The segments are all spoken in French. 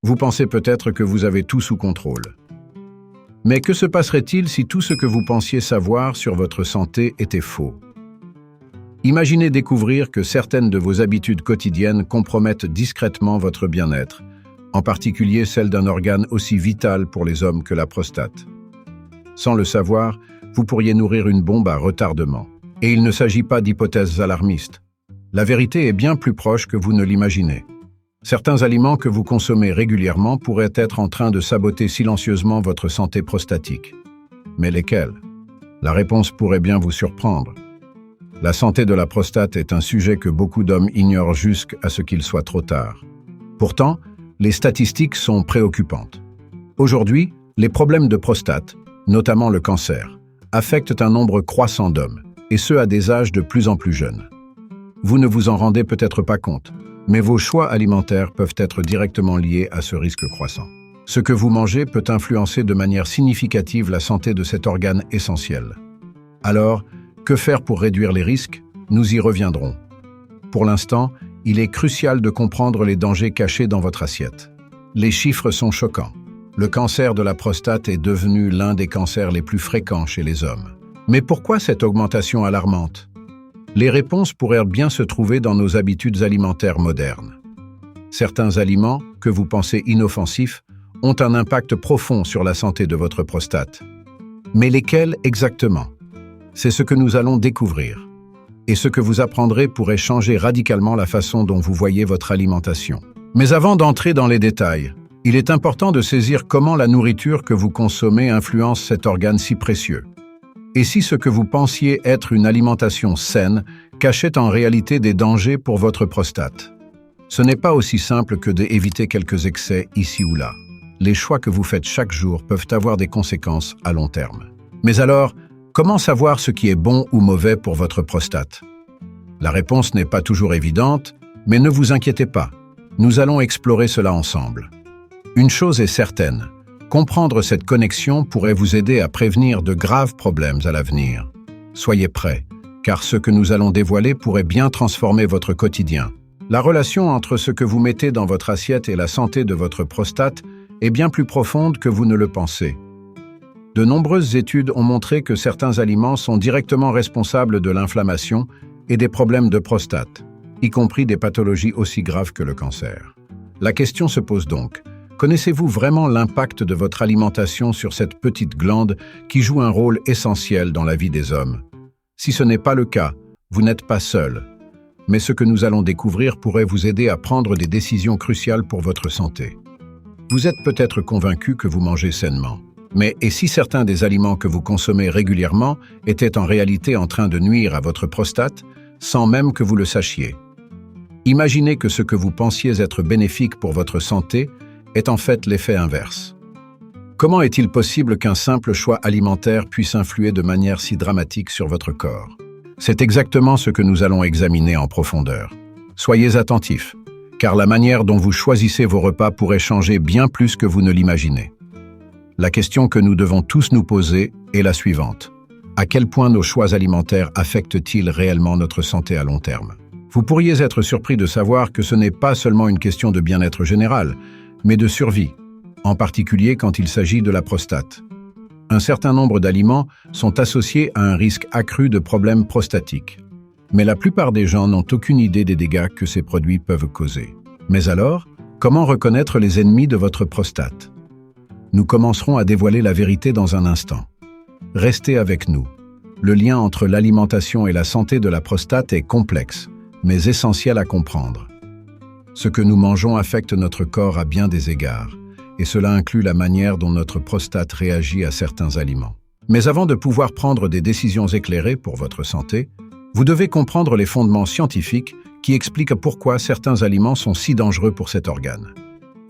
Vous pensez peut-être que vous avez tout sous contrôle. Mais que se passerait-il si tout ce que vous pensiez savoir sur votre santé était faux? Imaginez découvrir que certaines de vos habitudes quotidiennes compromettent discrètement votre bien-être, en particulier celle d'un organe aussi vital pour les hommes que la prostate. Sans le savoir, vous pourriez nourrir une bombe à retardement. Et il ne s'agit pas d'hypothèses alarmistes. La vérité est bien plus proche que vous ne l'imaginez. Certains aliments que vous consommez régulièrement pourraient être en train de saboter silencieusement votre santé prostatique. Mais lesquels? La réponse pourrait bien vous surprendre. La santé de la prostate est un sujet que beaucoup d'hommes ignorent jusqu'à ce qu'il soit trop tard. Pourtant, les statistiques sont préoccupantes. Aujourd'hui, les problèmes de prostate, notamment le cancer, affectent un nombre croissant d'hommes, et ce à des âges de plus en plus jeunes. Vous ne vous en rendez peut-être pas compte, mais vos choix alimentaires peuvent être directement liés à ce risque croissant. Ce que vous mangez peut influencer de manière significative la santé de cet organe essentiel. Alors, que faire pour réduire les risques? Nous y reviendrons. Pour l'instant, il est crucial de comprendre les dangers cachés dans votre assiette. Les chiffres sont choquants. Le cancer de la prostate est devenu l'un des cancers les plus fréquents chez les hommes. Mais pourquoi cette augmentation alarmante? Les réponses pourraient bien se trouver dans nos habitudes alimentaires modernes. Certains aliments, que vous pensez inoffensifs, ont un impact profond sur la santé de votre prostate. Mais lesquels exactement? C'est ce que nous allons découvrir. Et ce que vous apprendrez pourrait changer radicalement la façon dont vous voyez votre alimentation. Mais avant d'entrer dans les détails, il est important de saisir comment la nourriture que vous consommez influence cet organe si précieux. Et si ce que vous pensiez être une alimentation saine cachait en réalité des dangers pour votre prostate? Ce n'est pas aussi simple que d'éviter quelques excès ici ou là. Les choix que vous faites chaque jour peuvent avoir des conséquences à long terme. Mais alors, comment savoir ce qui est bon ou mauvais pour votre prostate? La réponse n'est pas toujours évidente, mais ne vous inquiétez pas. Nous allons explorer cela ensemble. Une chose est certaine, comprendre cette connexion pourrait vous aider à prévenir de graves problèmes à l'avenir. Soyez prêts, car ce que nous allons dévoiler pourrait bien transformer votre quotidien. La relation entre ce que vous mettez dans votre assiette et la santé de votre prostate est bien plus profonde que vous ne le pensez. De nombreuses études ont montré que certains aliments sont directement responsables de l'inflammation et des problèmes de prostate, y compris des pathologies aussi graves que le cancer. La question se pose donc, connaissez-vous vraiment l'impact de votre alimentation sur cette petite glande qui joue un rôle essentiel dans la vie des hommes? Si ce n'est pas le cas, vous n'êtes pas seul. Mais ce que nous allons découvrir pourrait vous aider à prendre des décisions cruciales pour votre santé. Vous êtes peut-être convaincu que vous mangez sainement. Mais et si certains des aliments que vous consommez régulièrement étaient en réalité en train de nuire à votre prostate, sans même que vous le sachiez? Imaginez que ce que vous pensiez être bénéfique pour votre santé est en fait l'effet inverse. Comment est-il possible qu'un simple choix alimentaire puisse influer de manière si dramatique sur votre corps? C'est exactement ce que nous allons examiner en profondeur. Soyez attentifs, car la manière dont vous choisissez vos repas pourrait changer bien plus que vous ne l'imaginez. La question que nous devons tous nous poser est la suivante. À quel point nos choix alimentaires affectent-ils réellement notre santé à long terme? Vous pourriez être surpris de savoir que ce n'est pas seulement une question de bien-être général, mais de survie, en particulier quand il s'agit de la prostate. Un certain nombre d'aliments sont associés à un risque accru de problèmes prostatiques. Mais la plupart des gens n'ont aucune idée des dégâts que ces produits peuvent causer. Mais alors, comment reconnaître les ennemis de votre prostate? Nous commencerons à dévoiler la vérité dans un instant. Restez avec nous. Le lien entre l'alimentation et la santé de la prostate est complexe, mais essentiel à comprendre. Ce que nous mangeons affecte notre corps à bien des égards, et cela inclut la manière dont notre prostate réagit à certains aliments. Mais avant de pouvoir prendre des décisions éclairées pour votre santé, vous devez comprendre les fondements scientifiques qui expliquent pourquoi certains aliments sont si dangereux pour cet organe.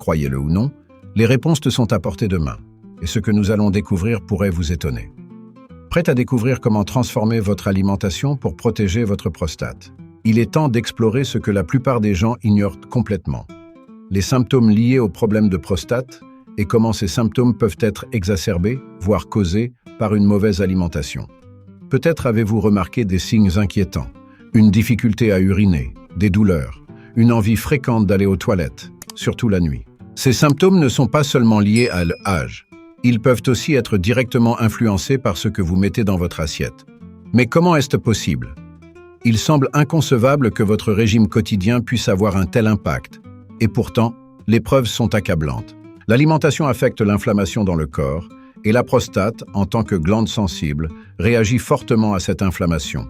Croyez-le ou non, les réponses te sont à portée de main, et ce que nous allons découvrir pourrait vous étonner. Prêt à découvrir comment transformer votre alimentation pour protéger votre prostate? Il est temps d'explorer ce que la plupart des gens ignorent complètement. Les symptômes liés aux problèmes de prostate et comment ces symptômes peuvent être exacerbés, voire causés, par une mauvaise alimentation. Peut-être avez-vous remarqué des signes inquiétants, une difficulté à uriner, des douleurs, une envie fréquente d'aller aux toilettes, surtout la nuit. Ces symptômes ne sont pas seulement liés à l'âge. Ils peuvent aussi être directement influencés par ce que vous mettez dans votre assiette. Mais comment est-ce possible? Il semble inconcevable que votre régime quotidien puisse avoir un tel impact. Et pourtant, les preuves sont accablantes. L'alimentation affecte l'inflammation dans le corps, et la prostate, en tant que glande sensible, réagit fortement à cette inflammation.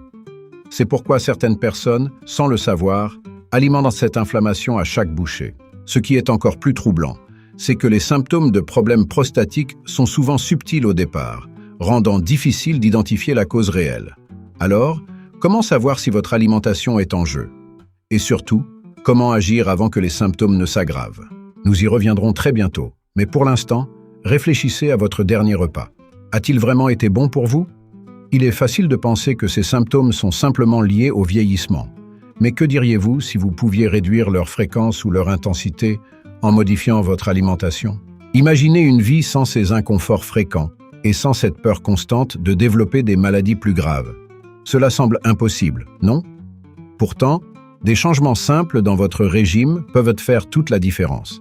C'est pourquoi certaines personnes, sans le savoir, alimentent cette inflammation à chaque bouchée. Ce qui est encore plus troublant, c'est que les symptômes de problèmes prostatiques sont souvent subtils au départ, rendant difficile d'identifier la cause réelle. Alors, comment savoir si votre alimentation est en jeu? Et surtout, comment agir avant que les symptômes ne s'aggravent? Nous y reviendrons très bientôt, mais pour l'instant, réfléchissez à votre dernier repas. A-t-il vraiment été bon pour vous? Il est facile de penser que ces symptômes sont simplement liés au vieillissement. Mais que diriez-vous si vous pouviez réduire leur fréquence ou leur intensité en modifiant votre alimentation? Imaginez une vie sans ces inconforts fréquents et sans cette peur constante de développer des maladies plus graves. Cela semble impossible, non? Pourtant, des changements simples dans votre régime peuvent faire toute la différence.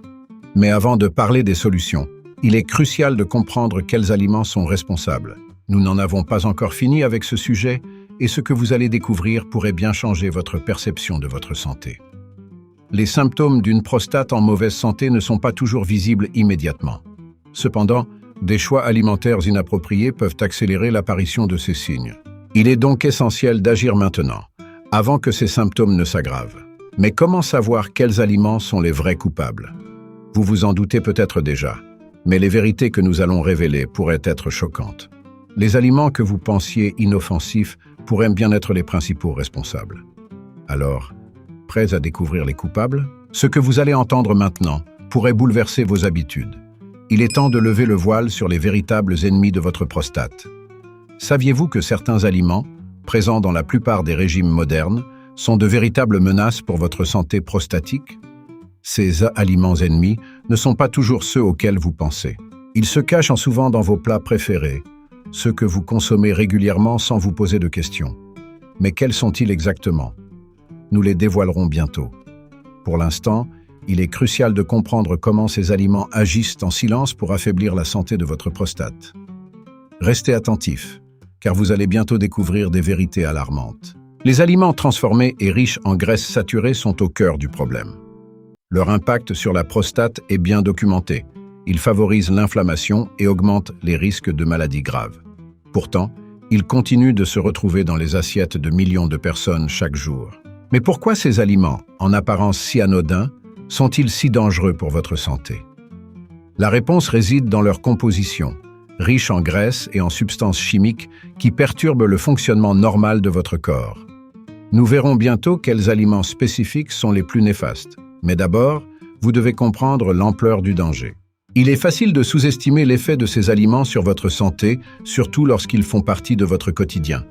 Mais avant de parler des solutions, il est crucial de comprendre quels aliments sont responsables. Nous n'en avons pas encore fini avec ce sujet, et ce que vous allez découvrir pourrait bien changer votre perception de votre santé. Les symptômes d'une prostate en mauvaise santé ne sont pas toujours visibles immédiatement. Cependant, des choix alimentaires inappropriés peuvent accélérer l'apparition de ces signes. Il est donc essentiel d'agir maintenant, avant que ces symptômes ne s'aggravent. Mais comment savoir quels aliments sont les vrais coupables? Vous vous en doutez peut-être déjà, mais les vérités que nous allons révéler pourraient être choquantes. Les aliments que vous pensiez inoffensifs pourraient bien être les principaux responsables. Alors, prêts à découvrir les coupables? Ce que vous allez entendre maintenant pourrait bouleverser vos habitudes. Il est temps de lever le voile sur les véritables ennemis de votre prostate. Saviez-vous que certains aliments, présents dans la plupart des régimes modernes, sont de véritables menaces pour votre santé prostatique? Ces aliments ennemis ne sont pas toujours ceux auxquels vous pensez. Ils se cachent souvent dans vos plats préférés, ceux que vous consommez régulièrement sans vous poser de questions. Mais quels sont-ils exactement? Nous les dévoilerons bientôt. Pour l'instant, il est crucial de comprendre comment ces aliments agissent en silence pour affaiblir la santé de votre prostate. Restez attentifs, car vous allez bientôt découvrir des vérités alarmantes. Les aliments transformés et riches en graisses saturées sont au cœur du problème. Leur impact sur la prostate est bien documenté. Ils favorisent l'inflammation et augmentent les risques de maladies graves. Pourtant, ils continuent de se retrouver dans les assiettes de millions de personnes chaque jour. Mais pourquoi ces aliments, en apparence si anodins, sont-ils si dangereux pour votre santé? La réponse réside dans leur composition, riche en graisses et en substances chimiques qui perturbent le fonctionnement normal de votre corps. Nous verrons bientôt quels aliments spécifiques sont les plus néfastes. Mais d'abord, vous devez comprendre l'ampleur du danger. Il est facile de sous-estimer l'effet de ces aliments sur votre santé, surtout lorsqu'ils font partie de votre quotidien.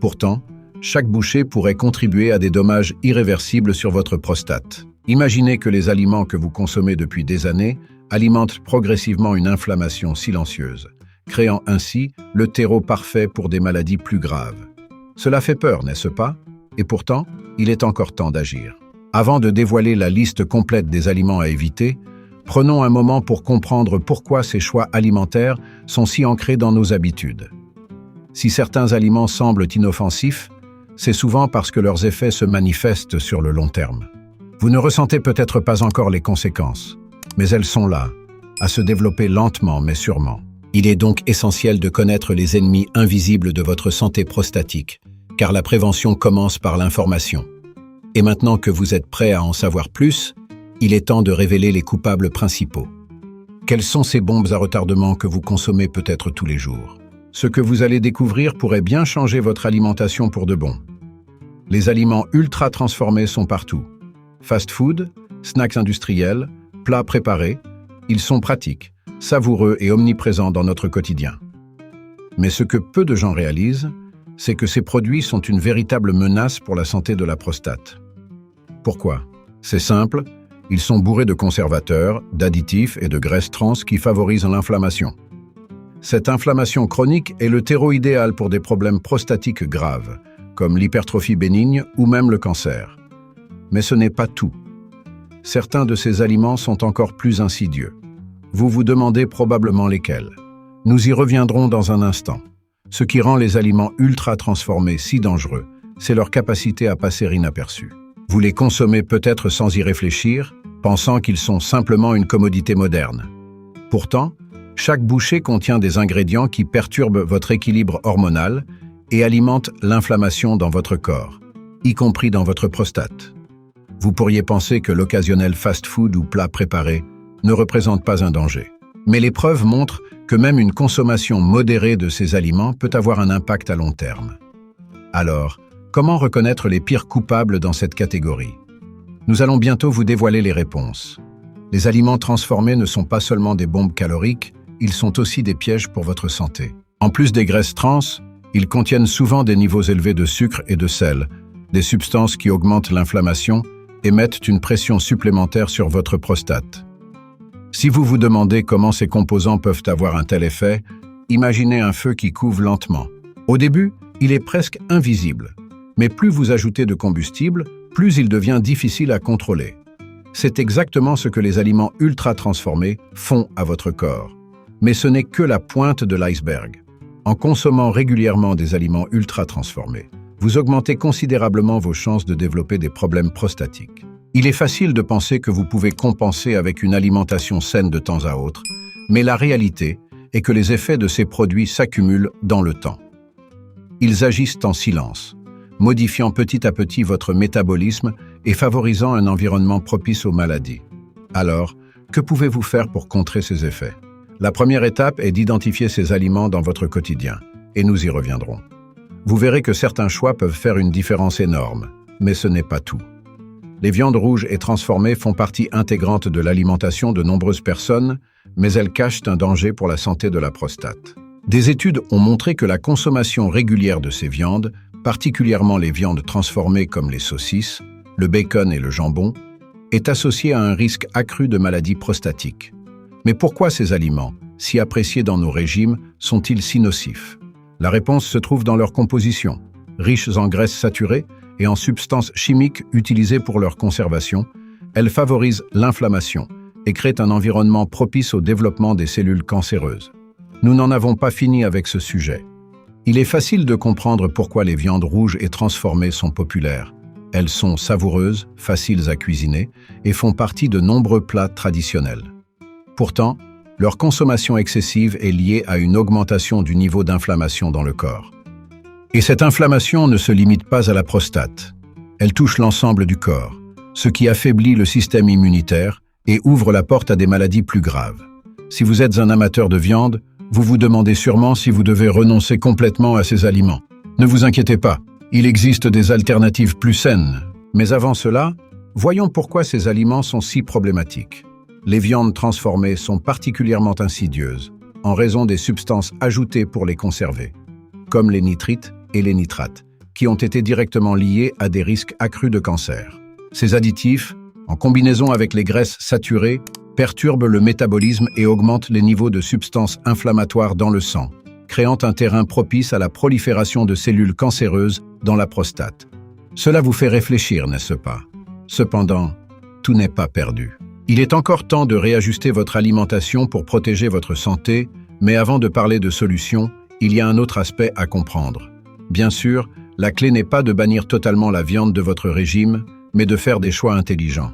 Pourtant, chaque bouchée pourrait contribuer à des dommages irréversibles sur votre prostate. Imaginez que les aliments que vous consommez depuis des années alimentent progressivement une inflammation silencieuse, créant ainsi le terreau parfait pour des maladies plus graves. Cela fait peur, n'est-ce pas? Et pourtant, il est encore temps d'agir. Avant de dévoiler la liste complète des aliments à éviter, prenons un moment pour comprendre pourquoi ces choix alimentaires sont si ancrés dans nos habitudes. Si certains aliments semblent inoffensifs, c'est souvent parce que leurs effets se manifestent sur le long terme. Vous ne ressentez peut-être pas encore les conséquences, mais elles sont là, à se développer lentement mais sûrement. Il est donc essentiel de connaître les ennemis invisibles de votre santé prostatique, car la prévention commence par l'information. Et maintenant que vous êtes prêts à en savoir plus, il est temps de révéler les coupables principaux. Quelles sont ces bombes à retardement que vous consommez peut-être tous les jours? Ce que vous allez découvrir pourrait bien changer votre alimentation pour de bon. Les aliments ultra transformés sont partout. Fast-food, snacks industriels, plats préparés, ils sont pratiques, savoureux et omniprésents dans notre quotidien. Mais ce que peu de gens réalisent, c'est que ces produits sont une véritable menace pour la santé de la prostate. Pourquoi? C'est simple, ils sont bourrés de conservateurs, d'additifs et de graisses trans qui favorisent l'inflammation. Cette inflammation chronique est le terreau idéal pour des problèmes prostatiques graves, comme l'hypertrophie bénigne ou même le cancer. Mais ce n'est pas tout. certains de ces aliments sont encore plus insidieux. Vous vous demandez probablement lesquels. Nous y reviendrons dans un instant. Ce qui rend les aliments ultra transformés si dangereux, c'est leur capacité à passer inaperçus. Vous les consommez peut-être sans y réfléchir, pensant qu'ils sont simplement une commodité moderne. Pourtant, chaque bouchée contient des ingrédients qui perturbent votre équilibre hormonal et alimentent l'inflammation dans votre corps, y compris dans votre prostate. Vous pourriez penser que l'occasionnel fast-food ou plat préparé ne représente pas un danger. Mais les preuves montrent que même une consommation modérée de ces aliments peut avoir un impact à long terme. Alors, comment reconnaître les pires coupables dans cette catégorie? Nous allons bientôt vous dévoiler les réponses. Les aliments transformés ne sont pas seulement des bombes caloriques, ils sont aussi des pièges pour votre santé. En plus des graisses trans, ils contiennent souvent des niveaux élevés de sucre et de sel, des substances qui augmentent l'inflammation et mettent une pression supplémentaire sur votre prostate. Si vous vous demandez comment ces composants peuvent avoir un tel effet, imaginez un feu qui couve lentement. Au début, il est presque invisible, mais plus vous ajoutez de combustible, plus il devient difficile à contrôler. C'est exactement ce que les aliments ultra transformés font à votre corps. Mais ce n'est que la pointe de l'iceberg. En consommant régulièrement des aliments ultra transformés, vous augmentez considérablement vos chances de développer des problèmes prostatiques. Il est facile de penser que vous pouvez compenser avec une alimentation saine de temps à autre, mais la réalité est que les effets de ces produits s'accumulent dans le temps. Ils agissent en silence, modifiant petit à petit votre métabolisme et favorisant un environnement propice aux maladies. Alors, que pouvez-vous faire pour contrer ces effets? La première étape est d'identifier ces aliments dans votre quotidien, et nous y reviendrons. Vous verrez que certains choix peuvent faire une différence énorme, mais ce n'est pas tout. Les viandes rouges et transformées font partie intégrante de l'alimentation de nombreuses personnes, mais elles cachent un danger pour la santé de la prostate. Des études ont montré que la consommation régulière de ces viandes, particulièrement les viandes transformées comme les saucisses, le bacon et le jambon, est associée à un risque accru de maladies prostatiques. Mais pourquoi ces aliments, si appréciés dans nos régimes, sont-ils si nocifs? La réponse se trouve dans leur composition. Riches en graisses saturées et en substances chimiques utilisées pour leur conservation, elles favorisent l'inflammation et créent un environnement propice au développement des cellules cancéreuses. Nous n'en avons pas fini avec ce sujet. Il est facile de comprendre pourquoi les viandes rouges et transformées sont populaires. Elles sont savoureuses, faciles à cuisiner et font partie de nombreux plats traditionnels. Pourtant, leur consommation excessive est liée à une augmentation du niveau d'inflammation dans le corps. Et cette inflammation ne se limite pas à la prostate. Elle touche l'ensemble du corps, ce qui affaiblit le système immunitaire et ouvre la porte à des maladies plus graves. Si vous êtes un amateur de viande, vous vous demandez sûrement si vous devez renoncer complètement à ces aliments. Ne vous inquiétez pas, il existe des alternatives plus saines. Mais avant cela, voyons pourquoi ces aliments sont si problématiques. Les viandes transformées sont particulièrement insidieuses, en raison des substances ajoutées pour les conserver, comme les nitrites et les nitrates, qui ont été directement liés à des risques accrus de cancer. Ces additifs, en combinaison avec les graisses saturées, perturbent le métabolisme et augmentent les niveaux de substances inflammatoires dans le sang, créant un terrain propice à la prolifération de cellules cancéreuses dans la prostate. Cela vous fait réfléchir, n'est-ce pas? Cependant, tout n'est pas perdu. Il est encore temps de réajuster votre alimentation pour protéger votre santé, mais avant de parler de solutions, il y a un autre aspect à comprendre. Bien sûr, la clé n'est pas de bannir totalement la viande de votre régime, mais de faire des choix intelligents.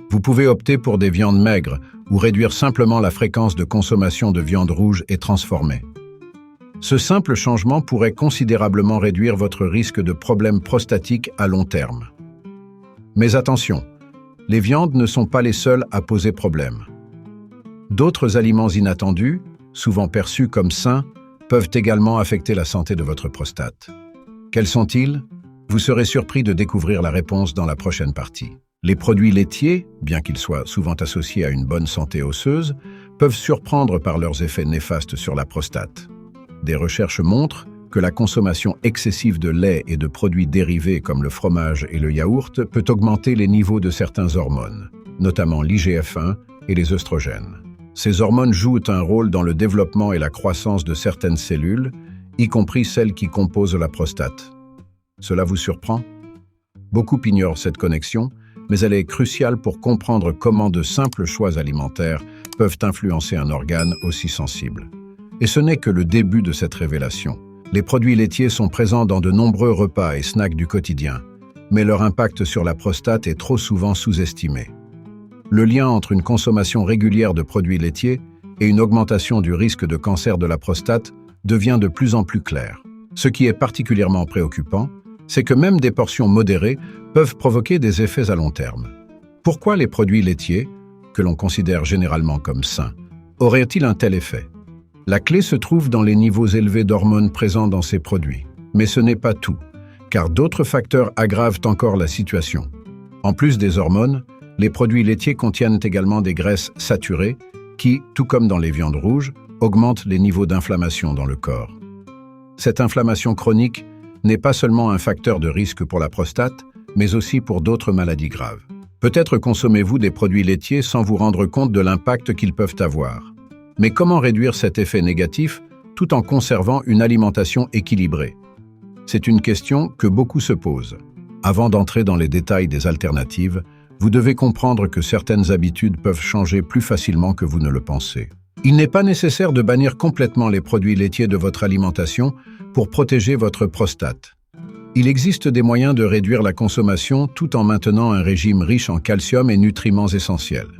Vous pouvez opter pour des viandes maigres ou réduire simplement la fréquence de consommation de viande rouge et transformée. Ce simple changement pourrait considérablement réduire votre risque de problèmes prostatiques à long terme. Mais attention, les viandes ne sont pas les seules à poser problème. D'autres aliments inattendus, souvent perçus comme sains, peuvent également affecter la santé de votre prostate. Quels sont-ils? Vous serez surpris de découvrir la réponse dans la prochaine partie. Les produits laitiers, bien qu'ils soient souvent associés à une bonne santé osseuse, peuvent surprendre par leurs effets néfastes sur la prostate. Des recherches montrent que la consommation excessive de lait et de produits dérivés comme le fromage et le yaourt peut augmenter les niveaux de certaines hormones, notamment l'IGF-1 et les œstrogènes. Ces hormones jouent un rôle dans le développement et la croissance de certaines cellules, y compris celles qui composent la prostate. Cela vous surprend? Beaucoup ignorent cette connexion, mais elle est cruciale pour comprendre comment de simples choix alimentaires peuvent influencer un organe aussi sensible. Et ce n'est que le début de cette révélation. Les produits laitiers sont présents dans de nombreux repas et snacks du quotidien, mais leur impact sur la prostate est trop souvent sous-estimé. Le lien entre une consommation régulière de produits laitiers et une augmentation du risque de cancer de la prostate devient de plus en plus clair. Ce qui est particulièrement préoccupant, c'est que même des portions modérées peuvent provoquer des effets à long terme. Pourquoi les produits laitiers, que l'on considère généralement comme sains, auraient-ils un tel effet? La clé se trouve dans les niveaux élevés d'hormones présents dans ces produits. Mais ce n'est pas tout, car d'autres facteurs aggravent encore la situation. En plus des hormones, les produits laitiers contiennent également des graisses saturées qui, tout comme dans les viandes rouges, augmentent les niveaux d'inflammation dans le corps. Cette inflammation chronique n'est pas seulement un facteur de risque pour la prostate, mais aussi pour d'autres maladies graves. Peut-être consommez-vous des produits laitiers sans vous rendre compte de l'impact qu'ils peuvent avoir. Mais comment réduire cet effet négatif tout en conservant une alimentation équilibrée? C'est une question que beaucoup se posent. Avant d'entrer dans les détails des alternatives, vous devez comprendre que certaines habitudes peuvent changer plus facilement que vous ne le pensez. Il n'est pas nécessaire de bannir complètement les produits laitiers de votre alimentation pour protéger votre prostate. Il existe des moyens de réduire la consommation tout en maintenant un régime riche en calcium et nutriments essentiels.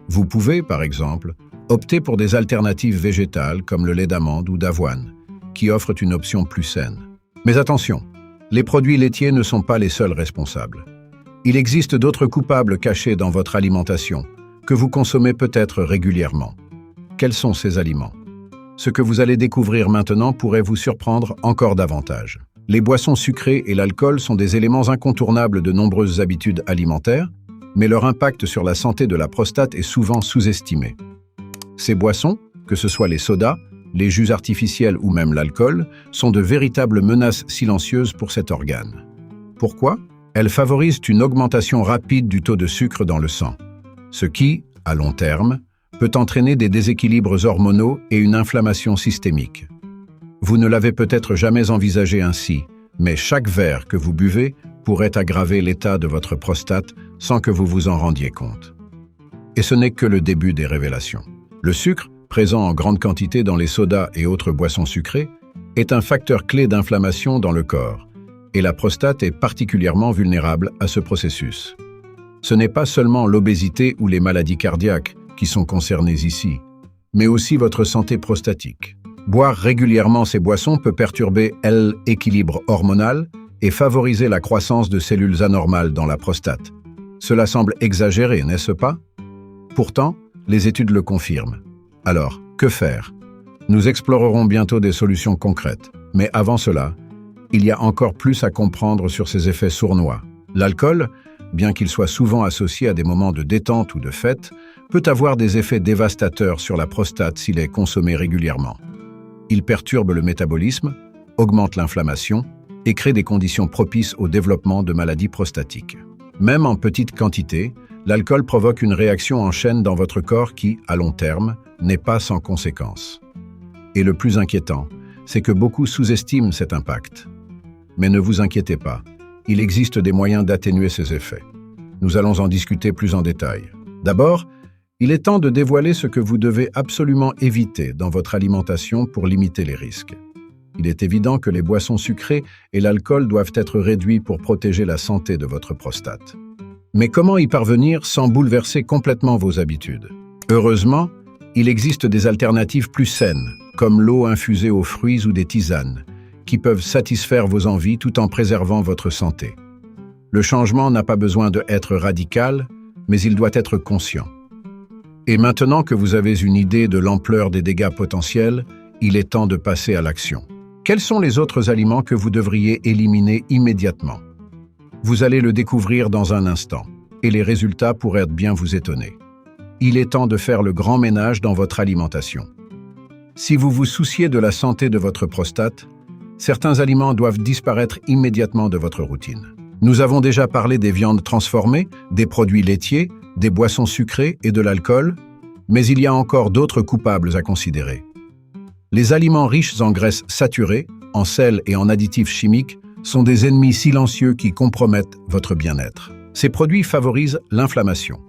Vous pouvez, par exemple, optez pour des alternatives végétales comme le lait d'amande ou d'avoine, qui offrent une option plus saine. Mais attention, les produits laitiers ne sont pas les seuls responsables. Il existe d'autres coupables cachés dans votre alimentation, que vous consommez peut-être régulièrement. Quels sont ces aliments? Ce que vous allez découvrir maintenant pourrait vous surprendre encore davantage. Les boissons sucrées et l'alcool sont des éléments incontournables de nombreuses habitudes alimentaires, mais leur impact sur la santé de la prostate est souvent sous-estimé. Ces boissons, que ce soit les sodas, les jus artificiels ou même l'alcool, sont de véritables menaces silencieuses pour cet organe. Pourquoi? Elles favorisent une augmentation rapide du taux de sucre dans le sang, ce qui, à long terme, peut entraîner des déséquilibres hormonaux et une inflammation systémique. Vous ne l'avez peut-être jamais envisagé ainsi, mais chaque verre que vous buvez pourrait aggraver l'état de votre prostate sans que vous vous en rendiez compte. Et ce n'est que le début des révélations. Le sucre, présent en grande quantité dans les sodas et autres boissons sucrées, est un facteur clé d'inflammation dans le corps, et la prostate est particulièrement vulnérable à ce processus. Ce n'est pas seulement l'obésité ou les maladies cardiaques qui sont concernées ici, mais aussi votre santé prostatique. Boire régulièrement ces boissons peut perturber l'équilibre hormonal et favoriser la croissance de cellules anormales dans la prostate. Cela semble exagéré, n'est-ce pas? Pourtant, les études le confirment. Alors, que faire? Nous explorerons bientôt des solutions concrètes, mais avant cela, il y a encore plus à comprendre sur ses effets sournois. L'alcool, bien qu'il soit souvent associé à des moments de détente ou de fête, peut avoir des effets dévastateurs sur la prostate s'il est consommé régulièrement. Il perturbe le métabolisme, augmente l'inflammation et crée des conditions propices au développement de maladies prostatiques. Même en petite quantité, l'alcool provoque une réaction en chaîne dans votre corps qui, à long terme, n'est pas sans conséquences. Et le plus inquiétant, c'est que beaucoup sous-estiment cet impact. Mais ne vous inquiétez pas, il existe des moyens d'atténuer ces effets. Nous allons en discuter plus en détail. D'abord, il est temps de dévoiler ce que vous devez absolument éviter dans votre alimentation pour limiter les risques. Il est évident que les boissons sucrées et l'alcool doivent être réduits pour protéger la santé de votre prostate. Mais comment y parvenir sans bouleverser complètement vos habitudes? Heureusement, il existe des alternatives plus saines, comme l'eau infusée aux fruits ou des tisanes, qui peuvent satisfaire vos envies tout en préservant votre santé. Le changement n'a pas besoin d'être radical, mais il doit être conscient. Et maintenant que vous avez une idée de l'ampleur des dégâts potentiels, il est temps de passer à l'action. Quels sont les autres aliments que vous devriez éliminer immédiatement? Vous allez le découvrir dans un instant, et les résultats pourraient bien vous étonner. Il est temps de faire le grand ménage dans votre alimentation. Si vous vous souciez de la santé de votre prostate, certains aliments doivent disparaître immédiatement de votre routine. Nous avons déjà parlé des viandes transformées, des produits laitiers, des boissons sucrées et de l'alcool, mais il y a encore d'autres coupables à considérer. Les aliments riches en graisses saturées, en sel et en additifs chimiques sont des ennemis silencieux qui compromettent votre bien-être. Ces produits favorisent l'inflammation,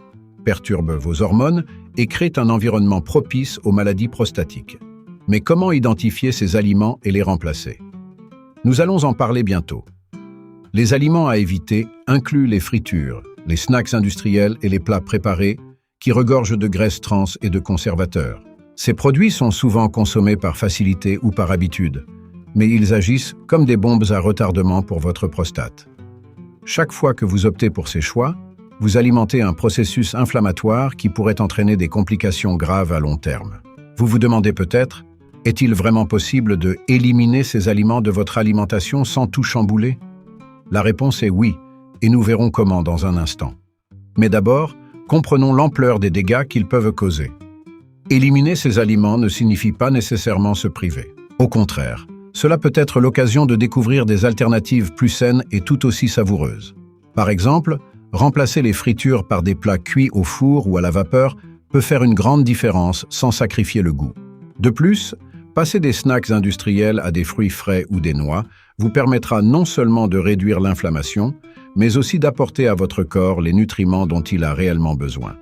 perturbent vos hormones et créent un environnement propice aux maladies prostatiques. Mais comment identifier ces aliments et les remplacer? Nous allons en parler bientôt. Les aliments à éviter incluent les fritures, les snacks industriels et les plats préparés qui regorgent de graisses trans et de conservateurs. Ces produits sont souvent consommés par facilité ou par habitude, mais ils agissent comme des bombes à retardement pour votre prostate. Chaque fois que vous optez pour ces choix, vous alimentez un processus inflammatoire qui pourrait entraîner des complications graves à long terme. Vous vous demandez peut-être, est-il vraiment possible de éliminer ces aliments de votre alimentation sans tout chambouler? La réponse est oui, et nous verrons comment dans un instant. Mais d'abord, comprenons l'ampleur des dégâts qu'ils peuvent causer. Éliminer ces aliments ne signifie pas nécessairement se priver. Au contraire, cela peut être l'occasion de découvrir des alternatives plus saines et tout aussi savoureuses. Par exemple, remplacer les fritures par des plats cuits au four ou à la vapeur peut faire une grande différence sans sacrifier le goût. De plus, passer des snacks industriels à des fruits frais ou des noix vous permettra non seulement de réduire l'inflammation, mais aussi d'apporter à votre corps les nutriments dont il a réellement besoin.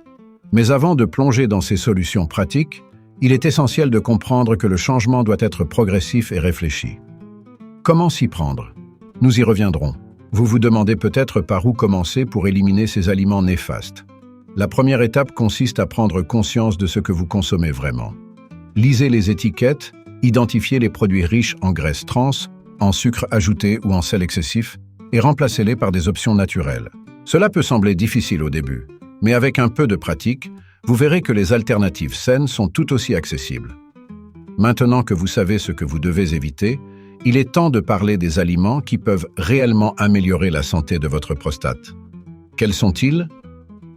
Mais avant de plonger dans ces solutions pratiques, il est essentiel de comprendre que le changement doit être progressif et réfléchi. Comment s'y prendre? Nous y reviendrons. Vous vous demandez peut-être par où commencer pour éliminer ces aliments néfastes. La première étape consiste à prendre conscience de ce que vous consommez vraiment. Lisez les étiquettes, identifiez les produits riches en graisses trans, en sucre ajouté ou en sel excessif, et remplacez-les par des options naturelles. Cela peut sembler difficile au début, mais avec un peu de pratique, vous verrez que les alternatives saines sont tout aussi accessibles. Maintenant que vous savez ce que vous devez éviter, il est temps de parler des aliments qui peuvent réellement améliorer la santé de votre prostate. Quels sont-ils?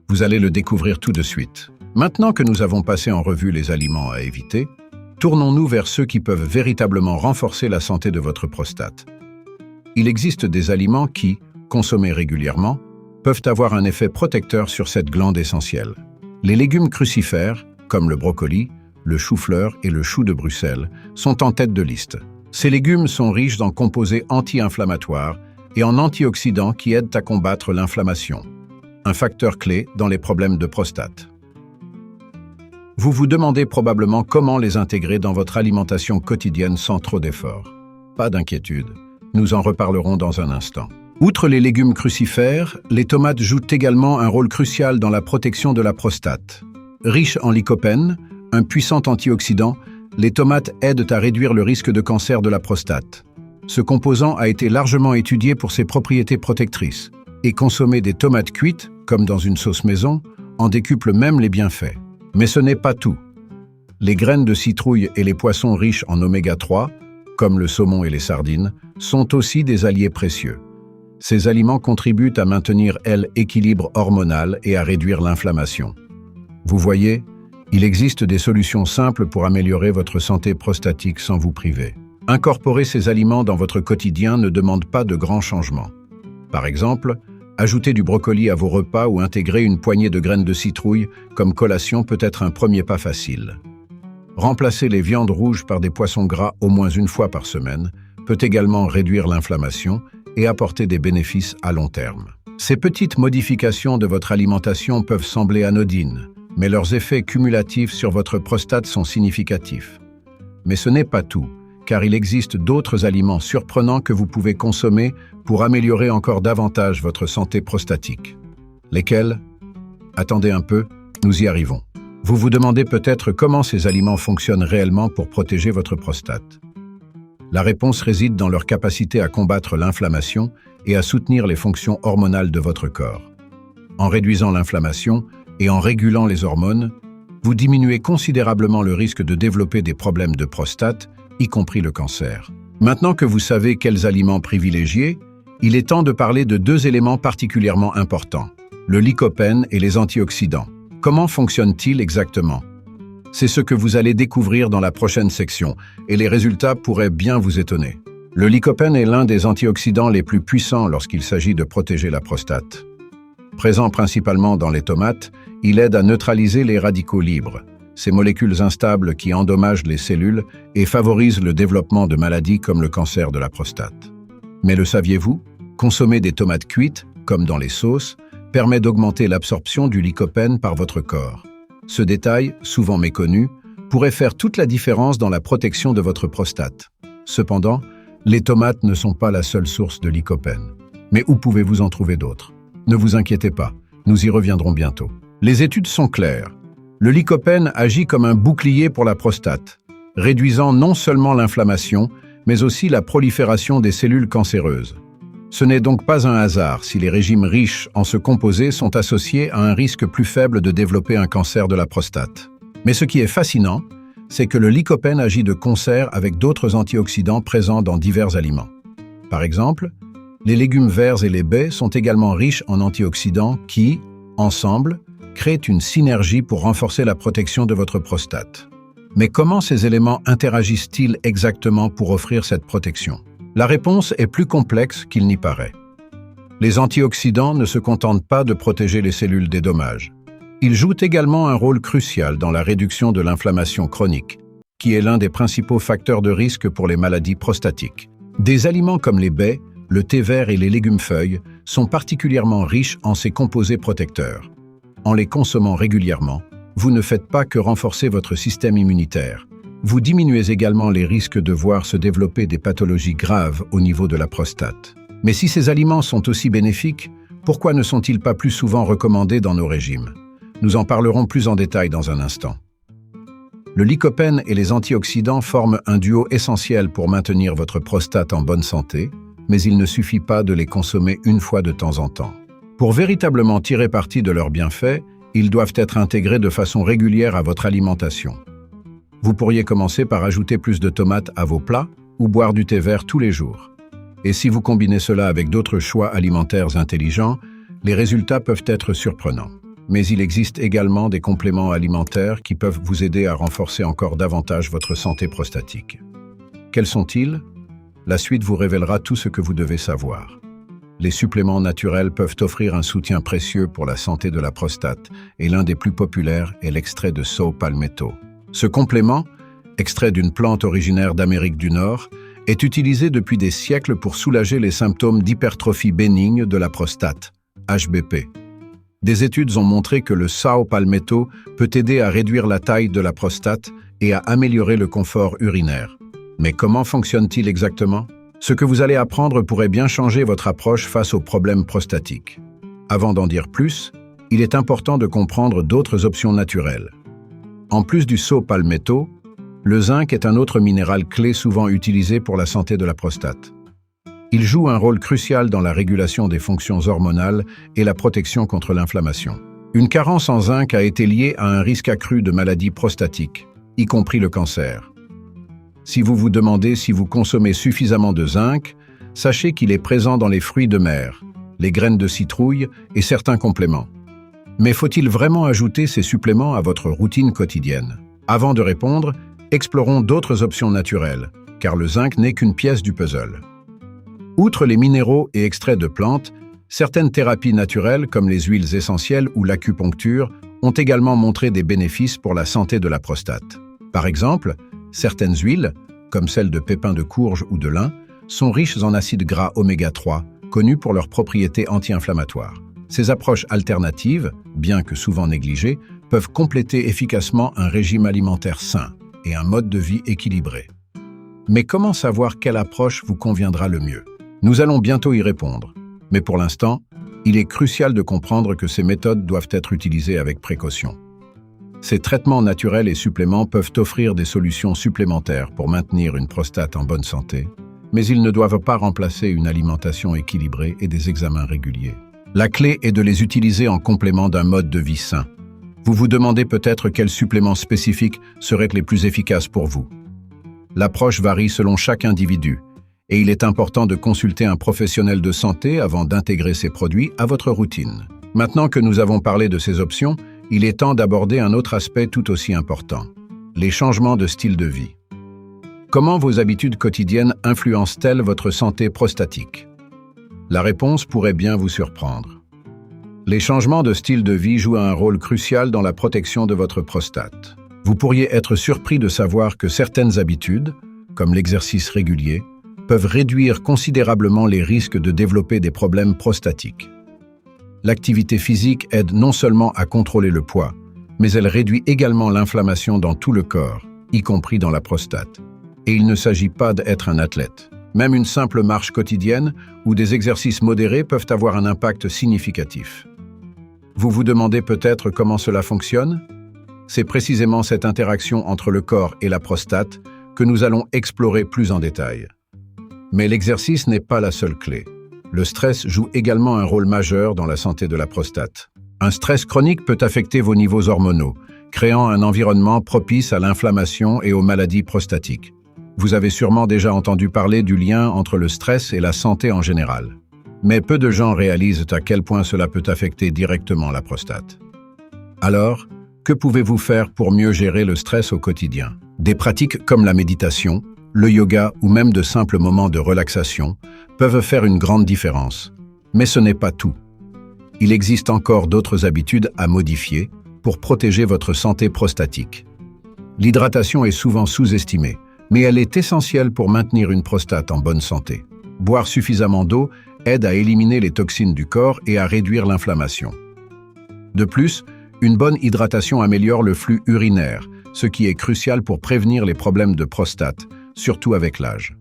Vous allez le découvrir tout de suite. Maintenant que nous avons passé en revue les aliments à éviter, tournons-nous vers ceux qui peuvent véritablement renforcer la santé de votre prostate. Il existe des aliments qui, consommés régulièrement, peuvent avoir un effet protecteur sur cette glande essentielle. Les légumes crucifères, comme le brocoli, le chou-fleur et le chou de Bruxelles, sont en tête de liste. Ces légumes sont riches en composés anti-inflammatoires et en antioxydants qui aident à combattre l'inflammation, un facteur clé dans les problèmes de prostate. Vous vous demandez probablement comment les intégrer dans votre alimentation quotidienne sans trop d'efforts. Pas d'inquiétude, nous en reparlerons dans un instant. Outre les légumes crucifères, les tomates jouent également un rôle crucial dans la protection de la prostate. Riches en lycopène, un puissant antioxydant, les tomates aident à réduire le risque de cancer de la prostate. Ce composant a été largement étudié pour ses propriétés protectrices, et consommer des tomates cuites, comme dans une sauce maison, en décuple même les bienfaits. Mais ce n'est pas tout. Les graines de citrouille et les poissons riches en oméga 3, comme le saumon et les sardines, sont aussi des alliés précieux. Ces aliments contribuent à maintenir l'équilibre hormonal et à réduire l'inflammation. Vous voyez, il existe des solutions simples pour améliorer votre santé prostatique sans vous priver. Incorporer ces aliments dans votre quotidien ne demande pas de grands changements. Par exemple, ajouter du brocoli à vos repas ou intégrer une poignée de graines de citrouille comme collation peut être un premier pas facile. Remplacer les viandes rouges par des poissons gras au moins une fois par semaine peut également réduire l'inflammation et apporter des bénéfices à long terme. Ces petites modifications de votre alimentation peuvent sembler anodines, mais leurs effets cumulatifs sur votre prostate sont significatifs. Mais ce n'est pas tout, car il existe d'autres aliments surprenants que vous pouvez consommer pour améliorer encore davantage votre santé prostatique. Lesquels? Attendez un peu, nous y arrivons. Vous vous demandez peut-être comment ces aliments fonctionnent réellement pour protéger votre prostate. La réponse réside dans leur capacité à combattre l'inflammation et à soutenir les fonctions hormonales de votre corps. En réduisant l'inflammation et en régulant les hormones, vous diminuez considérablement le risque de développer des problèmes de prostate, y compris le cancer. Maintenant que vous savez quels aliments privilégier, il est temps de parler de deux éléments particulièrement importants, le lycopène et les antioxydants. Comment fonctionnent-ils exactement? C'est ce que vous allez découvrir dans la prochaine section, et les résultats pourraient bien vous étonner. Le lycopène est l'un des antioxydants les plus puissants lorsqu'il s'agit de protéger la prostate. Présent principalement dans les tomates, il aide à neutraliser les radicaux libres, ces molécules instables qui endommagent les cellules et favorisent le développement de maladies comme le cancer de la prostate. Mais le saviez-vous? Consommer des tomates cuites, comme dans les sauces, permet d'augmenter l'absorption du lycopène par votre corps. Ce détail, souvent méconnu, pourrait faire toute la différence dans la protection de votre prostate. Cependant, les tomates ne sont pas la seule source de lycopène. Mais où pouvez-vous en trouver d'autres? Ne vous inquiétez pas, nous y reviendrons bientôt. Les études sont claires. Le lycopène agit comme un bouclier pour la prostate, réduisant non seulement l'inflammation, mais aussi la prolifération des cellules cancéreuses. Ce n'est donc pas un hasard si les régimes riches en ce composé sont associés à un risque plus faible de développer un cancer de la prostate. Mais ce qui est fascinant, c'est que le lycopène agit de concert avec d'autres antioxydants présents dans divers aliments. Par exemple, les légumes verts et les baies sont également riches en antioxydants qui, ensemble, créent une synergie pour renforcer la protection de votre prostate. Mais comment ces éléments interagissent-ils exactement pour offrir cette protection? La réponse est plus complexe qu'il n'y paraît. Les antioxydants ne se contentent pas de protéger les cellules des dommages. Ils jouent également un rôle crucial dans la réduction de l'inflammation chronique, qui est l'un des principaux facteurs de risque pour les maladies prostatiques. Des aliments comme les baies, le thé vert et les légumes feuilles sont particulièrement riches en ces composés protecteurs. En les consommant régulièrement, vous ne faites pas que renforcer votre système immunitaire. Vous diminuez également les risques de voir se développer des pathologies graves au niveau de la prostate. Mais si ces aliments sont aussi bénéfiques, pourquoi ne sont-ils pas plus souvent recommandés dans nos régimes? Nous en parlerons plus en détail dans un instant. Le lycopène et les antioxydants forment un duo essentiel pour maintenir votre prostate en bonne santé, mais il ne suffit pas de les consommer une fois de temps en temps. Pour véritablement tirer parti de leurs bienfaits, ils doivent être intégrés de façon régulière à votre alimentation. Vous pourriez commencer par ajouter plus de tomates à vos plats ou boire du thé vert tous les jours. Et si vous combinez cela avec d'autres choix alimentaires intelligents, les résultats peuvent être surprenants. Mais il existe également des compléments alimentaires qui peuvent vous aider à renforcer encore davantage votre santé prostatique. Quels sont-ils? La suite vous révélera tout ce que vous devez savoir. Les suppléments naturels peuvent offrir un soutien précieux pour la santé de la prostate, et l'un des plus populaires est l'extrait de saw palmetto. Ce complément, extrait d'une plante originaire d'Amérique du Nord, est utilisé depuis des siècles pour soulager les symptômes d'hypertrophie bénigne de la prostate, HBP. Des études ont montré que le saw palmetto peut aider à réduire la taille de la prostate et à améliorer le confort urinaire. Mais comment fonctionne-t-il exactement? Ce que vous allez apprendre pourrait bien changer votre approche face aux problèmes prostatiques. Avant d'en dire plus, il est important de comprendre d'autres options naturelles. En plus du saw palmetto, le zinc est un autre minéral clé souvent utilisé pour la santé de la prostate. Il joue un rôle crucial dans la régulation des fonctions hormonales et la protection contre l'inflammation. Une carence en zinc a été liée à un risque accru de maladies prostatiques, y compris le cancer. Si vous vous demandez si vous consommez suffisamment de zinc, sachez qu'il est présent dans les fruits de mer, les graines de citrouille et certains compléments. Mais faut-il vraiment ajouter ces suppléments à votre routine quotidienne? Avant de répondre, explorons d'autres options naturelles, car le zinc n'est qu'une pièce du puzzle. Outre les minéraux et extraits de plantes, certaines thérapies naturelles comme les huiles essentielles ou l'acupuncture ont également montré des bénéfices pour la santé de la prostate. Par exemple, certaines huiles, comme celles de pépins de courge ou de lin, sont riches en acides gras oméga 3, connus pour leurs propriétés anti-inflammatoires. Ces approches alternatives, bien que souvent négligées, peuvent compléter efficacement un régime alimentaire sain et un mode de vie équilibré. Mais comment savoir quelle approche vous conviendra le mieux? Nous allons bientôt y répondre. Mais pour l'instant, il est crucial de comprendre que ces méthodes doivent être utilisées avec précaution. Ces traitements naturels et suppléments peuvent offrir des solutions supplémentaires pour maintenir une prostate en bonne santé, mais ils ne doivent pas remplacer une alimentation équilibrée et des examens réguliers. La clé est de les utiliser en complément d'un mode de vie sain. Vous vous demandez peut-être quels suppléments spécifiques seraient les plus efficaces pour vous. L'approche varie selon chaque individu, et il est important de consulter un professionnel de santé avant d'intégrer ces produits à votre routine. Maintenant que nous avons parlé de ces options, il est temps d'aborder un autre aspect tout aussi important, les changements de style de vie. Comment vos habitudes quotidiennes influencent-elles votre santé prostatique? La réponse pourrait bien vous surprendre. Les changements de style de vie jouent un rôle crucial dans la protection de votre prostate. Vous pourriez être surpris de savoir que certaines habitudes, comme l'exercice régulier, peuvent réduire considérablement les risques de développer des problèmes prostatiques. L'activité physique aide non seulement à contrôler le poids, mais elle réduit également l'inflammation dans tout le corps, y compris dans la prostate. Et il ne s'agit pas d'être un athlète. Même une simple marche quotidienne ou des exercices modérés peuvent avoir un impact significatif. Vous vous demandez peut-être comment cela fonctionne? C'est précisément cette interaction entre le corps et la prostate que nous allons explorer plus en détail. Mais l'exercice n'est pas la seule clé. Le stress joue également un rôle majeur dans la santé de la prostate. Un stress chronique peut affecter vos niveaux hormonaux, créant un environnement propice à l'inflammation et aux maladies prostatiques. Vous avez sûrement déjà entendu parler du lien entre le stress et la santé en général. Mais peu de gens réalisent à quel point cela peut affecter directement la prostate. Alors, que pouvez-vous faire pour mieux gérer le stress au quotidien? Des pratiques comme la méditation, le yoga ou même de simples moments de relaxation peuvent faire une grande différence. Mais ce n'est pas tout. Il existe encore d'autres habitudes à modifier pour protéger votre santé prostatique. L'hydratation est souvent sous-estimée, mais elle est essentielle pour maintenir une prostate en bonne santé. Boire suffisamment d'eau aide à éliminer les toxines du corps et à réduire l'inflammation. De plus, une bonne hydratation améliore le flux urinaire, ce qui est crucial pour prévenir les problèmes de prostate, surtout avec l'âge.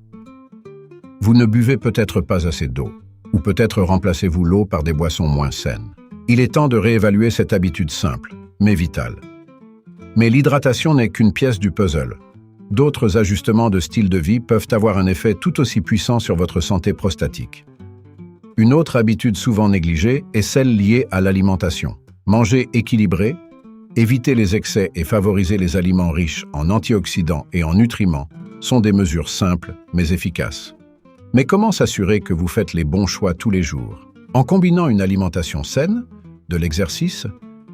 Vous ne buvez peut-être pas assez d'eau, ou peut-être remplacez-vous l'eau par des boissons moins saines. Il est temps de réévaluer cette habitude simple, mais vitale. Mais l'hydratation n'est qu'une pièce du puzzle. D'autres ajustements de style de vie peuvent avoir un effet tout aussi puissant sur votre santé prostatique. Une autre habitude souvent négligée est celle liée à l'alimentation. Manger équilibré, éviter les excès et favoriser les aliments riches en antioxydants et en nutriments sont des mesures simples mais efficaces. Mais comment s'assurer que vous faites les bons choix tous les jours? En combinant une alimentation saine, de l'exercice,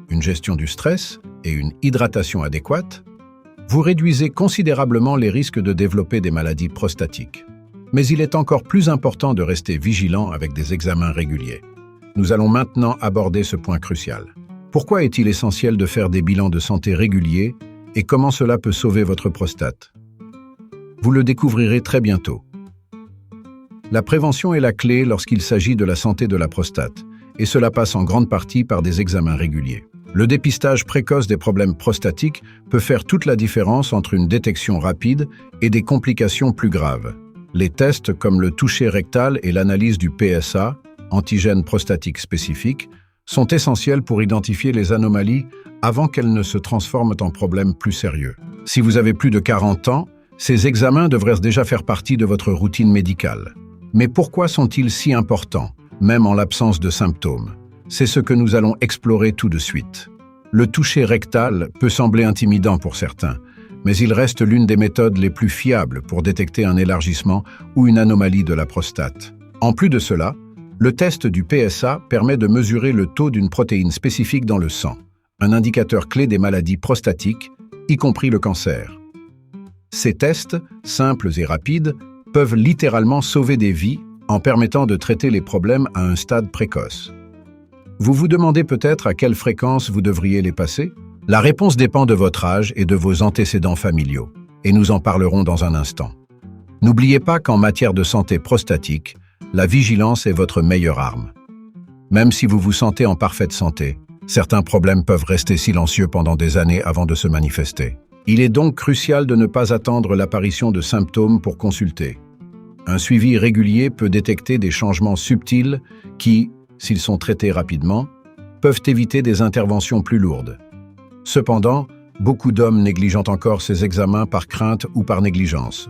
une gestion du stress et une hydratation adéquate, vous réduisez considérablement les risques de développer des maladies prostatiques. Mais il est encore plus important de rester vigilant avec des examens réguliers. Nous allons maintenant aborder ce point crucial. Pourquoi est-il essentiel de faire des bilans de santé réguliers et comment cela peut sauver votre prostate? Vous le découvrirez très bientôt. La prévention est la clé lorsqu'il s'agit de la santé de la prostate, et cela passe en grande partie par des examens réguliers. Le dépistage précoce des problèmes prostatiques peut faire toute la différence entre une détection rapide et des complications plus graves. Les tests comme le toucher rectal et l'analyse du PSA, antigène prostatique spécifique, sont essentiels pour identifier les anomalies avant qu'elles ne se transforment en problèmes plus sérieux. Si vous avez plus de 40 ans, ces examens devraient déjà faire partie de votre routine médicale. Mais pourquoi sont-ils si importants, même en l'absence de symptômes? C'est ce que nous allons explorer tout de suite. Le toucher rectal peut sembler intimidant pour certains, mais il reste l'une des méthodes les plus fiables pour détecter un élargissement ou une anomalie de la prostate. En plus de cela, le test du PSA permet de mesurer le taux d'une protéine spécifique dans le sang, un indicateur clé des maladies prostatiques, y compris le cancer. Ces tests, simples et rapides, peuvent littéralement sauver des vies en permettant de traiter les problèmes à un stade précoce. Vous vous demandez peut-être à quelle fréquence vous devriez les passer? La réponse dépend de votre âge et de vos antécédents familiaux, et nous en parlerons dans un instant. N'oubliez pas qu'en matière de santé prostatique, la vigilance est votre meilleure arme. Même si vous vous sentez en parfaite santé, certains problèmes peuvent rester silencieux pendant des années avant de se manifester. Il est donc crucial de ne pas attendre l'apparition de symptômes pour consulter. Un suivi régulier peut détecter des changements subtils qui, s'ils sont traités rapidement, peuvent éviter des interventions plus lourdes. Cependant, beaucoup d'hommes négligent encore ces examens par crainte ou par négligence.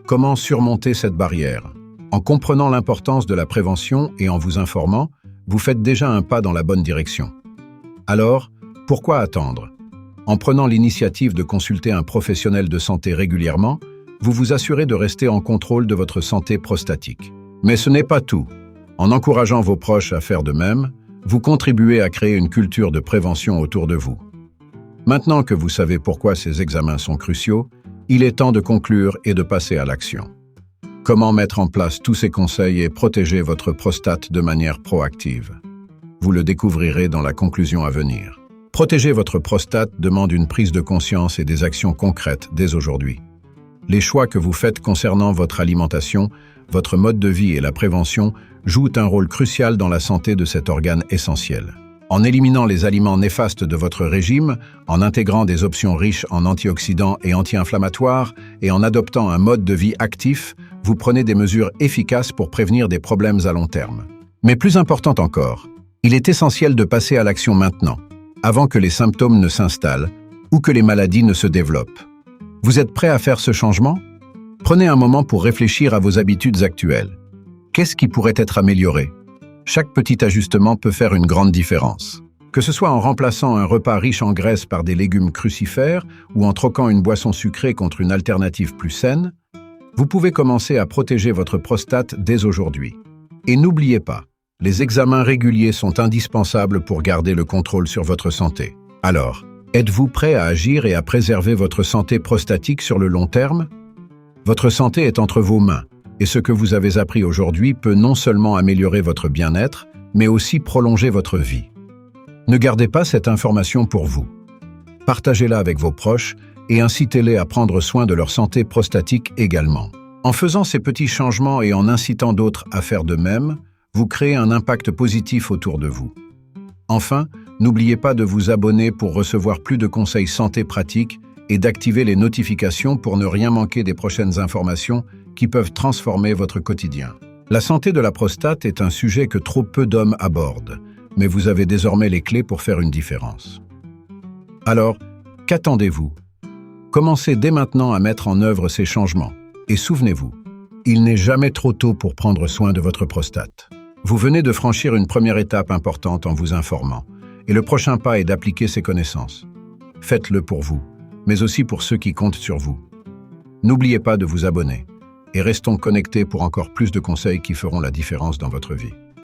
Comment surmonter cette barrière? En comprenant l'importance de la prévention et en vous informant, vous faites déjà un pas dans la bonne direction. Alors, pourquoi attendre? En prenant l'initiative de consulter un professionnel de santé régulièrement, vous vous assurez de rester en contrôle de votre santé prostatique. Mais ce n'est pas tout. En encourageant vos proches à faire de même, vous contribuez à créer une culture de prévention autour de vous. Maintenant que vous savez pourquoi ces examens sont cruciaux, il est temps de conclure et de passer à l'action. Comment mettre en place tous ces conseils et protéger votre prostate de manière proactive? Vous le découvrirez dans la conclusion à venir. Protéger votre prostate demande une prise de conscience et des actions concrètes dès aujourd'hui. Les choix que vous faites concernant votre alimentation, votre mode de vie et la prévention jouent un rôle crucial dans la santé de cet organe essentiel. En éliminant les aliments néfastes de votre régime, en intégrant des options riches en antioxydants et anti-inflammatoires et en adoptant un mode de vie actif, vous prenez des mesures efficaces pour prévenir des problèmes à long terme. Mais plus important encore, il est essentiel de passer à l'action maintenant, avant que les symptômes ne s'installent ou que les maladies ne se développent. Vous êtes prêt à faire ce changement? Prenez un moment pour réfléchir à vos habitudes actuelles. Qu'est-ce qui pourrait être amélioré? Chaque petit ajustement peut faire une grande différence. Que ce soit en remplaçant un repas riche en graisse par des légumes crucifères ou en troquant une boisson sucrée contre une alternative plus saine, vous pouvez commencer à protéger votre prostate dès aujourd'hui. Et n'oubliez pas, les examens réguliers sont indispensables pour garder le contrôle sur votre santé. Alors, êtes-vous prêt à agir et à préserver votre santé prostatique sur le long terme? Votre santé est entre vos mains, et ce que vous avez appris aujourd'hui peut non seulement améliorer votre bien-être, mais aussi prolonger votre vie. Ne gardez pas cette information pour vous. Partagez-la avec vos proches et incitez-les à prendre soin de leur santé prostatique également. En faisant ces petits changements et en incitant d'autres à faire de même, vous créez un impact positif autour de vous. Enfin, n'oubliez pas de vous abonner pour recevoir plus de conseils santé pratiques et d'activer les notifications pour ne rien manquer des prochaines informations qui peuvent transformer votre quotidien. La santé de la prostate est un sujet que trop peu d'hommes abordent, mais vous avez désormais les clés pour faire une différence. Alors, qu'attendez-vous? Commencez dès maintenant à mettre en œuvre ces changements. Et souvenez-vous, il n'est jamais trop tôt pour prendre soin de votre prostate. Vous venez de franchir une première étape importante en vous informant, et le prochain pas est d'appliquer ces connaissances. Faites-le pour vous, mais aussi pour ceux qui comptent sur vous. N'oubliez pas de vous abonner, et restons connectés pour encore plus de conseils qui feront la différence dans votre vie.